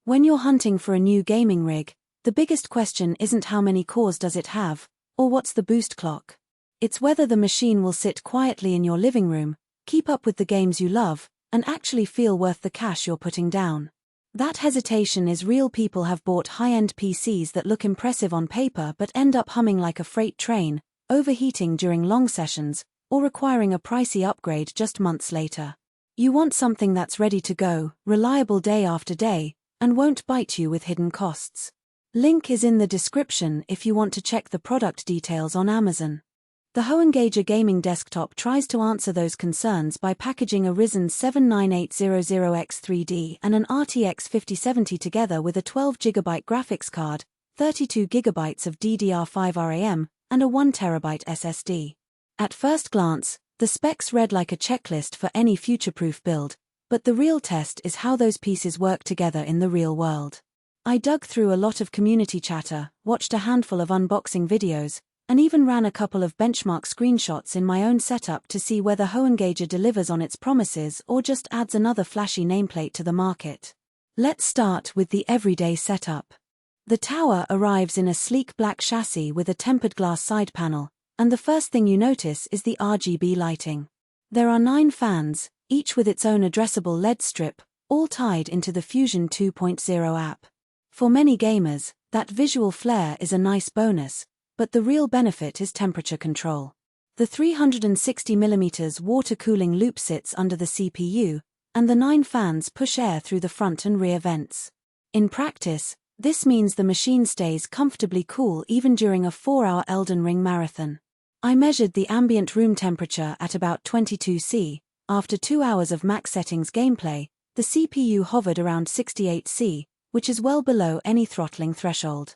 When you're hunting for a new gaming rig, the biggest question isn't how many cores does it have, or what's the boost clock. It's whether the machine will sit quietly in your living room, keep up with the games you love, and actually feel worth the cash you're putting down. That hesitation is real. People have bought high-end PCs that look impressive on paper but end up humming like a freight train, overheating during long sessions, or requiring a pricey upgrade just months later. You want something that's ready to go, reliable day after day, and won't bite you with hidden costs. Link is in the description if you want to check the product details on Amazon. The HOENGAGER gaming desktop tries to answer those concerns by packaging a Ryzen 7 9800X3D and an RTX 5070 together with a 12GB graphics card, 32GB of DDR5 RAM, and a 1TB SSD. At first glance, the specs read like a checklist for any future-proof build, but the real test is how those pieces work together in the real world. I dug through a lot of community chatter, watched a handful of unboxing videos, and even ran a couple of benchmark screenshots in my own setup to see whether HOENGAGER delivers on its promises or just adds another flashy nameplate to the market. Let's start with the everyday setup. The tower arrives in a sleek black chassis with a tempered glass side panel, and the first thing you notice is the RGB lighting. There are 9 fans, each with its own addressable LED strip, all tied into the Fusion 2.0 app. For many gamers, that visual flair is a nice bonus, but the real benefit is temperature control. The 360mm water cooling loop sits under the CPU, and the 9 fans push air through the front and rear vents. In practice, this means the machine stays comfortably cool even during a 4-hour Elden Ring marathon. I measured the ambient room temperature at about 22°C. After 2 hours of max settings gameplay, the CPU hovered around 68°C, which is well below any throttling threshold.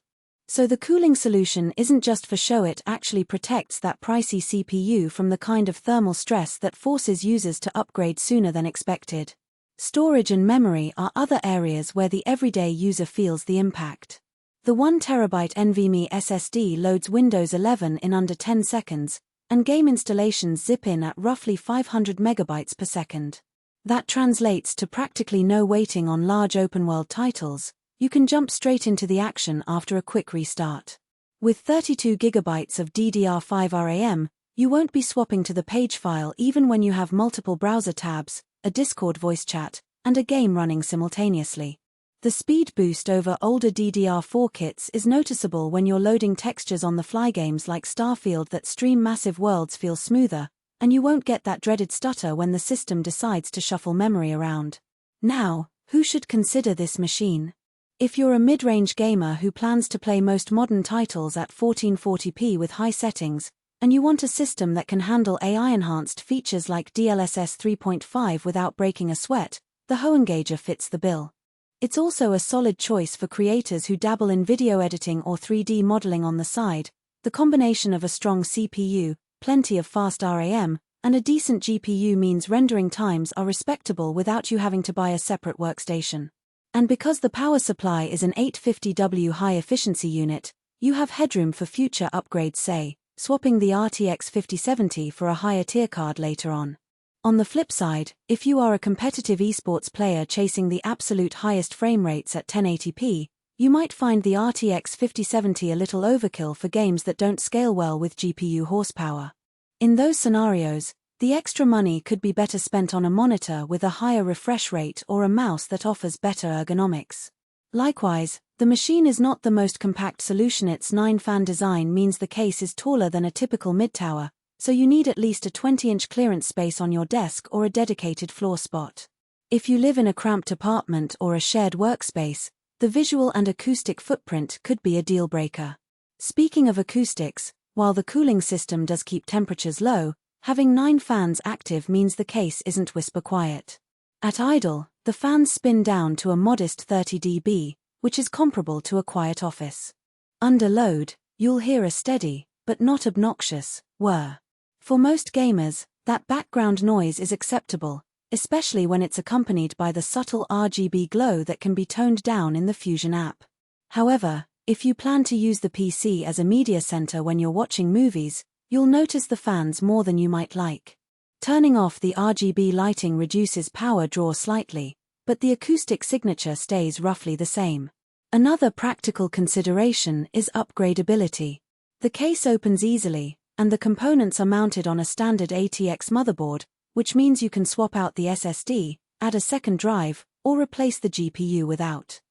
So the cooling solution isn't just for show, it actually protects that pricey CPU from the kind of thermal stress that forces users to upgrade sooner than expected. Storage and memory are other areas where the everyday user feels the impact. The 1TB NVMe SSD loads Windows 11 in under 10 seconds, and game installations zip in at roughly 500 MB per second. That translates to practically no waiting on large open-world titles. You can jump straight into the action after a quick restart. With 32GB of DDR5 RAM, you won't be swapping to the page file even when you have multiple browser tabs, a Discord voice chat, and a game running simultaneously. The speed boost over older DDR4 kits is noticeable when you're loading textures on the fly. Games like Starfield that stream massive worlds feel smoother, and you won't get that dreaded stutter when the system decides to shuffle memory around. Now, who should consider this machine? If you're a mid-range gamer who plans to play most modern titles at 1440p with high settings, and you want a system that can handle AI-enhanced features like DLSS 3.5 without breaking a sweat, the HOENGAGER fits the bill. It's also a solid choice for creators who dabble in video editing or 3D modeling on the side. The combination of a strong CPU, plenty of fast RAM, and a decent GPU means rendering times are respectable without you having to buy a separate workstation. And because the power supply is an 850W high-efficiency unit, you have headroom for future upgrades, say, swapping the RTX 5070 for a higher-tier card later on. On the flip side, if you are a competitive esports player chasing the absolute highest frame rates at 1080p, you might find the RTX 5070 a little overkill for games that don't scale well with GPU horsepower. In those scenarios, the extra money could be better spent on a monitor with a higher refresh rate or a mouse that offers better ergonomics. Likewise, the machine is not the most compact solution. Its 9-fan design means the case is taller than a typical mid-tower, so you need at least a 20-inch clearance space on your desk or a dedicated floor spot. If you live in a cramped apartment or a shared workspace, the visual and acoustic footprint could be a deal-breaker. Speaking of acoustics, while the cooling system does keep temperatures low, having 9 fans active means the case isn't whisper quiet. At idle, the fans spin down to a modest 30 dB, which is comparable to a quiet office. Under load, you'll hear a steady, but not obnoxious, whir. For most gamers, that background noise is acceptable, especially when it's accompanied by the subtle RGB glow that can be toned down in the Fusion app. However, if you plan to use the PC as a media center when you're watching movies, you'll notice the fans more than you might like. Turning off the RGB lighting reduces power draw slightly, but the acoustic signature stays roughly the same. Another practical consideration is upgradability. The case opens easily, and the components are mounted on a standard ATX motherboard, which means you can swap out the SSD, add a second drive, or replace the GPU without